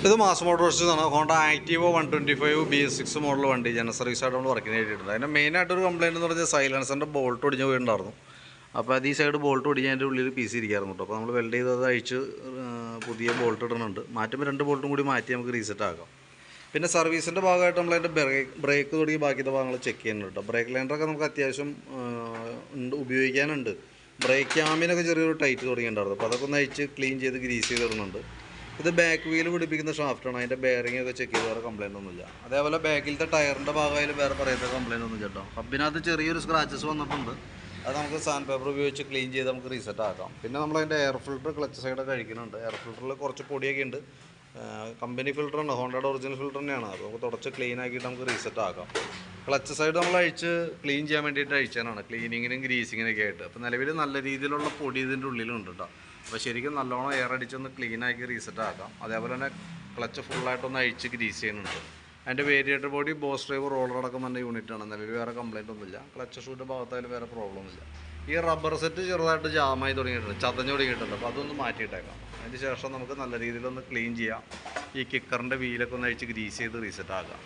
ഇത് mass മോട്ടോഴ്സാണ്. Honda ആക്റ്റീവോ 125 BS6 model വണ്ടി general സർവീസായിട്ട് നമ്മൾ വർക്കിന് വേണ്ടിയിട്ടുണ്ട്. അതിൻ്റെ മെയിനായിട്ടൊരു കംപ്ലയിൻറ്റ് എന്ന് പറഞ്ഞാൽ സൈലൻസറിൻ്റെ ബോൾട്ട് ഒടിഞ്ഞ് പോയിട്ടുണ്ടായിരുന്നു. അപ്പോൾ അത് ഈ സൈഡ് ബോൾട്ട് ഒടിഞ്ഞ് അതിൻ്റെ ഉള്ളിൽ പീസ് ഇരിക്കായിരുന്നു കേട്ടോ. അപ്പോൾ നമ്മൾ വെൽഡ് ചെയ്തത് അഴിച്ച് പുതിയ ബോൾട്ട് ഇടുന്നുണ്ട്. മാറ്റുമ്പോൾ 2 ബോൾട്ടും കൂടി മാറ്റി നമുക്ക് റീസെറ്റ് ആക്കാം. പിന്നെ സർവീസിൻ്റെ ഭാഗമായിട്ട് നമ്മളതിൻ്റെ ബ്രേക്ക് തുടങ്ങി ബാക്കിയുള്ള ഭാഗങ്ങൾ ചെക്ക് ചെയ്യുന്നുണ്ട് കേട്ടോ. ബ്രേക്ക് ലൈനറൊക്കെ നമുക്ക് അത്യാവശ്യം ഉപയോഗിക്കാനുണ്ട്. ബ്രേക്ക് ക്യാമിനൊക്കെ ചെറിയൊരു ടൈറ്റ് തുടങ്ങിയിട്ടുണ്ടായിരുന്നു. അപ്പോൾ അതൊക്കെ ഒന്ന് അഴിച്ച് ക്ലീൻ ചെയ്ത് ഗ്രീസ് ചെയ്ത് ഇടുന്നുണ്ട്. ഇത് ബാക്ക് വീൽ പിടിപ്പിക്കുന്ന ഷാഫ്റ്റാണ്. അതിൻ്റെ ബെയറിംഗ് ഒക്കെ ചെക്ക് ചെയ്ത് വേറെ കംപ്ലയിൻ്റ് ഒന്നുമില്ല. അതേപോലെ ബാക്കിലത്തെ ടയറിൻ്റെ ഭാഗമായാലും വേറെ പറയുന്ന കംപ്ലയിൻ്റ് ഒന്നും കേട്ടോ. ഹബിനകത്ത് ചെറിയൊരു സ്ക്രാച്ചസ് വന്നിട്ടുണ്ട്. അത് നമുക്ക് സാൻഡ് പേപ്പർ ഉപയോഗിച്ച് ക്ലീൻ ചെയ്ത് നമുക്ക് റീസെറ്റ് ആക്കാം. പിന്നെ നമ്മളതിൻ്റെ എയർ ഫിൽറ്റർ ക്ലച്ച് സൈഡൊക്കെ കഴിക്കുന്നുണ്ട്. എയർ ഫിൽറ്ററിൽ കുറച്ച് പൊടിയൊക്കെ ഉണ്ട്. കമ്പനി ഫിൽറ്ററാണ്, ഹോണ്ടയുടെ ഒറിജിനൽ ഫിൽറ്റർ തന്നെയാണ്. അത് നമുക്ക് തുടച്ച് ക്ലീൻ ആക്കിയിട്ട് നമുക്ക് റീസെറ്റ് ആക്കാം. ക്ലച്ച് സൈഡ് നമ്മൾ അഴിച്ച് ക്ലീൻ ചെയ്യാൻ വേണ്ടിയിട്ട് അഴിച്ചാനാണ്, ക്ലീനിങ്ങിനും ഗ്രീസിങ്ങിനൊക്കെ ആയിട്ട്. അപ്പോൾ നിലവിൽ നല്ല രീതിയിലുള്ള പൊടി ഇതിൻ്റെ ഉള്ളിലുണ്ട് കേട്ടോ. അപ്പോൾ ശരിക്കും നല്ലോണം എയർ അടിച്ചൊന്ന് ക്ലീനാക്കി റീസെറ്റ് ആക്കാം. അതേപോലെ തന്നെ ക്ലച്ച് ഫുള്ളായിട്ടൊന്ന് അഴിച്ച് ഗ്രീസ് ചെയ്യുന്നുണ്ട്. അതിൻ്റെ variator body boss drive roller അടക്കം തന്നെ യൂണിറ്റാണ്. നിലവിൽ വേറെ കംപ്ലയിൻ്റ് ഒന്നുമില്ല. ക്ലച്ച് ഷൂൻ്റെ ഭാഗത്തായാലും വേറെ പ്രോബ്ലം ഒന്നുമില്ല. ഈ റബ്ബർ സെറ്റ് ചെറുതായിട്ട് ജാമായി തുടങ്ങിയിട്ടുണ്ട്, ചതഞ്ഞ് തുടങ്ങിയിട്ടുണ്ട്. അപ്പോൾ അതൊന്ന് മാറ്റിയിട്ടേക്കാം. അതിന് ശേഷം നമുക്ക് നല്ല രീതിയിലൊന്ന് ക്ലീൻ ചെയ്യാം. ഈ കിക്കറിൻ്റെ വീലൊക്കെ ഒന്ന് അഴിച്ച് ഗ്രീസ് ചെയ്ത് റീസെറ്റ് ആക്കാം.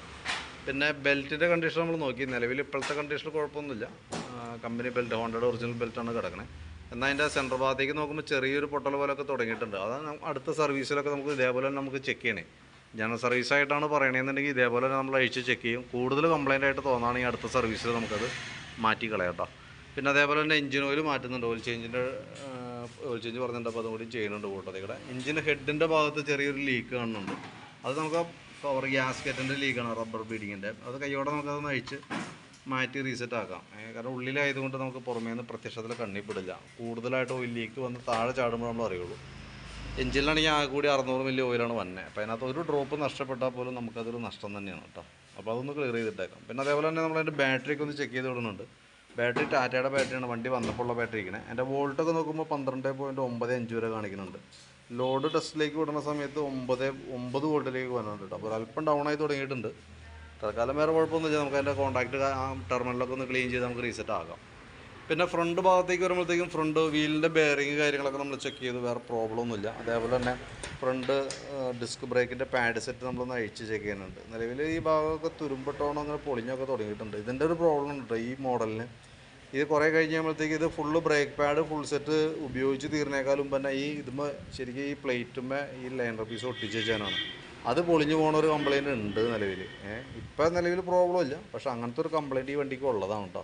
പിന്നെ ബെൽറ്റിൻ്റെ കണ്ടീഷൻ നമ്മൾ നോക്കി. നിലവിൽ ഇപ്പോഴത്തെ കണ്ടീഷനിൽ കുഴപ്പമൊന്നുമില്ല. കമ്പനി ബെൽറ്റ്, ഹോണ്ടയുടെ ഒറിജിനൽ ബെൽറ്റാണ് കിടക്കണേ. എന്നാൽ അതിൻ്റെ സെൻറ്റർ ഭാഗത്തേക്ക് നോക്കുമ്പോൾ ചെറിയൊരു പൊട്ടൽ പോലൊക്കെ തുടങ്ങിയിട്ടുണ്ട്. അതാണ് അടുത്ത സർവീസിലൊക്കെ നമുക്ക് ഇതേപോലെ തന്നെ നമുക്ക് ചെക്ക് ചെയ്യണേ. ജനറൽ സർവീസായിട്ടാണ് പറയണമെന്നുണ്ടെങ്കിൽ ഇതേപോലെ തന്നെ നമ്മൾ അഴിച്ച് ചെക്ക് ചെയ്യും. കൂടുതൽ കംപ്ലയിൻ്റ് ആയിട്ട് തോന്നുകയാണെങ്കിൽ അടുത്ത സർവീസിൽ നമുക്കത് മാറ്റി കളയാം കേട്ടോ. പിന്നെ അതേപോലെ തന്നെ എഞ്ചിൻ ഓയിൽ മാറ്റുന്നുണ്ട്. ഓയിൽ ചേഞ്ച് പറഞ്ഞിട്ടുണ്ട്. അപ്പോൾ അതും കൂടി ചെയ്യുന്നുണ്ട് കൂട്ടത്തിലൂടെ. എഞ്ചിൻ ഹെഡിൻ്റെ ഭാഗത്ത് ചെറിയൊരു ലീക്ക് കാണുന്നുണ്ട്. അത് നമുക്ക് പവർ ഗ്യാസ്കറ്റിൻ്റെ ലീക്കാണ്, റബ്ബർ ബീഡിങ്ങിൻ്റെ. അത് കൈയോടെ നമുക്കതൊന്ന് അഴിച്ച് മാറ്റി റീസെറ്റ് ആക്കാം. കാരണം ഉള്ളിലായതുകൊണ്ട് നമുക്ക് പുറമേ നിന്ന് പ്രത്യക്ഷത്തിൽ കണ്ണിപ്പെടില്ല. കൂടുതലായിട്ട് ഓയിൽ ലീക്ക് വന്ന് താഴെ ചാടുമ്പോൾ നമ്മൾ അറിയുള്ളൂ. എഞ്ചിനിലാണെങ്കിൽ ആകെ കൂടി 600 മില്ലി ഓയിലാണ് വന്നത്. അപ്പോൾ അതിനകത്ത് ഒരു ഡ്രോപ്പ് നഷ്ടപ്പെട്ടാൽ പോലും നമുക്കതൊരു നഷ്ടം തന്നെയാണ് കേട്ടോ. അപ്പോൾ അതൊന്ന് ക്ലിയർ ചെയ്തിട്ടേക്കാം. പിന്നെ അതേപോലെ തന്നെ നമ്മളതിൻ്റെ ബാറ്ററിയൊക്കെ ഒന്ന് ചെക്ക് ചെയ്ത് വിടുന്നുണ്ട്. ബാറ്ററി ടാറ്റയുടെ ബാറ്ററിയാണ്, വണ്ടി വന്നപ്പോൾ ഉള്ള ബാറ്ററി ഇരിക്കണേ. എൻ്റെ വോൾട്ടൊക്കെ നോക്കുമ്പോൾ 12.95 വരെ കാണിക്കുന്നുണ്ട്. ലോഡ് ടെസ്റ്റിലേക്ക് വിടുന്ന സമയത്ത് 9 വോൾട്ടിലേക്ക് വരുന്നുണ്ട് കേട്ടോ. അപ്പോൾ ഒരല്പം ഡൗൺ ആയി തുടങ്ങിയിട്ടുണ്ട്. തൽക്കാലം വേറെ കുഴപ്പമൊന്നുമില്ല. നമുക്ക് അതിൻ്റെ കോൺടാക്റ്റ് ടെർമിനലൊക്കെ ഒന്ന് ക്ലീൻ ചെയ്ത് നമുക്ക് റീസെറ്റ് ആക്കാം. പിന്നെ ഫ്രണ്ട് ഭാഗത്തേക്ക് വരുമ്പോഴത്തേക്കും ഫ്രണ്ട് വീലിൻ്റെ ബെയറിങ് കാര്യങ്ങളൊക്കെ നമ്മൾ ചെക്ക് ചെയ്ത് വേറെ പ്രോബ്ലം ഒന്നുമില്ല. അതേപോലെ തന്നെ ഫ്രണ്ട് ഡിസ്ക് ബ്രേക്കിൻ്റെ പാഡ് സെറ്റ് നമ്മളൊന്ന് അഴിച്ച് ചെക്ക് ചെയ്യുന്നുണ്ട്. നിലവിൽ ഈ ഭാഗമൊക്കെ തുരുമ്പിട്ടോണം അങ്ങനെ പൊളിഞ്ഞൊക്കെ തുടങ്ങിയിട്ടുണ്ട്. ഇതിൻ്റെ ഒരു പ്രോബ്ലം ഉണ്ട് ഈ മോഡലിന്. ഇത് കുറേ കഴിഞ്ഞ് കഴിയുമ്പോഴത്തേക്ക് ഇത് full brake pad full set ഉപയോഗിച്ച് തീർന്നേക്കാളും പിന്നെ ഈ ഇതുമ്പോൾ ശരിക്കും ഈ പ്ലേറ്റുമ്പോൾ ഈ ലൈനർ പീസ് ഒട്ടിച്ച് വെച്ചാനാണ്. അത് പൊളിഞ്ഞു പോകുന്ന ഒരു കംപ്ലയിൻറ്റ് ഉണ്ട് നിലവിൽ. ഇപ്പം നിലവിൽ പ്രോബ്ലം ഇല്ല. പക്ഷേ അങ്ങനത്തെ ഒരു കംപ്ലയിൻറ്റ് ഈ വണ്ടിക്ക് ഉള്ളതാണ് കേട്ടോ.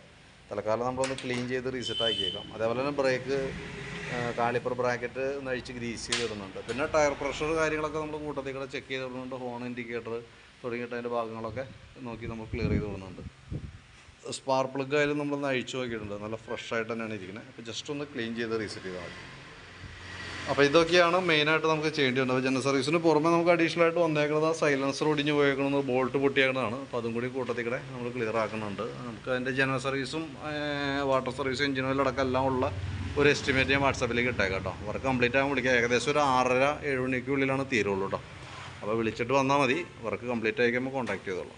തൽക്കാലം നമ്മളൊന്ന് ക്ലീൻ ചെയ്ത് റീസെറ്റ് ആക്കിയേക്കാം. അതേപോലെ തന്നെ ബ്രേക്ക് കാലിപ്പർ ബ്രാക്കറ്റ് ഒന്ന് അഴിച്ച് ഗ്രീസ് ചെയ്ത് ഇടുന്നുണ്ട്. പിന്നെ ടയർ പ്രഷർ കാര്യങ്ങളൊക്കെ നമ്മൾ കൂട്ടത്തിൽ കൂടെ ചെക്ക് ചെയ്ത് ഇടുന്നുണ്ട്. ഹോൺ ഇൻഡിക്കേറ്റർ തുടങ്ങിയിട്ട് അതിൻ്റെ ഭാഗങ്ങളൊക്കെ നോക്കി നമ്മൾ ക്ലിയർ ചെയ്ത് ഇടുന്നുണ്ട്. സ്പാർക്ക് പ്ലഗ് ആയാലും നമ്മളൊന്ന് അഴിച്ചു നോക്കിയിട്ടുണ്ട്. നല്ല ഫ്രഷ് ആയിട്ട് തന്നെയാണ് ഇരിക്കുന്നത്. അപ്പോൾ ജസ്റ്റ് ഒന്ന് ക്ലീൻ ചെയ്ത് റീസെറ്റ് ചെയ്താൽ മതി. അപ്പോൾ ഇതൊക്കെയാണ് മെയിനായിട്ട് നമുക്ക് ചെയ്യേണ്ടി വന്നത്. ജനറൽ സർവീസിന് പുറമെ നമുക്ക് അഡീഷണൽ ആയിട്ട് വന്നേക്കുന്നത് സൈലൻസർ ഒടിഞ്ഞ് പോയേക്കുന്നത്, ബോൾട്ട് പൊട്ടിയേക്കുന്നതാണ്. അപ്പോൾ അതും കൂടി കൂട്ടത്തിൽ കൂടെ നമ്മൾ ക്ലിയർ ആക്കുന്നുണ്ട്. നമുക്ക് അതിൻ്റെ ജനറൽ സർവീസും വാട്ടർ സർവീസും എഞ്ചിൻ ഓയിലടക്കം എല്ലാം ഉള്ള ഒരു എസ്റ്റിമേറ്റ് ഞാൻ വാട്സാപ്പിലേക്ക് ഇട്ടേക്കാം കേട്ടോ. വർക്ക് കംപ്ലീറ്റ് ആകാൻ വിളിക്കാം. ഏകദേശം ഒരു 6:30-7 മണിക്കുള്ളിലാണ് തീരുള്ളൂ കേട്ടോ. അപ്പോൾ വിളിച്ചിട്ട് വന്നാൽ മതി. വർക്ക് കംപ്ലീറ്റ് ആയിക്കുമ്പോൾ കോൺടാക്ട് ചെയ്തോളൂ.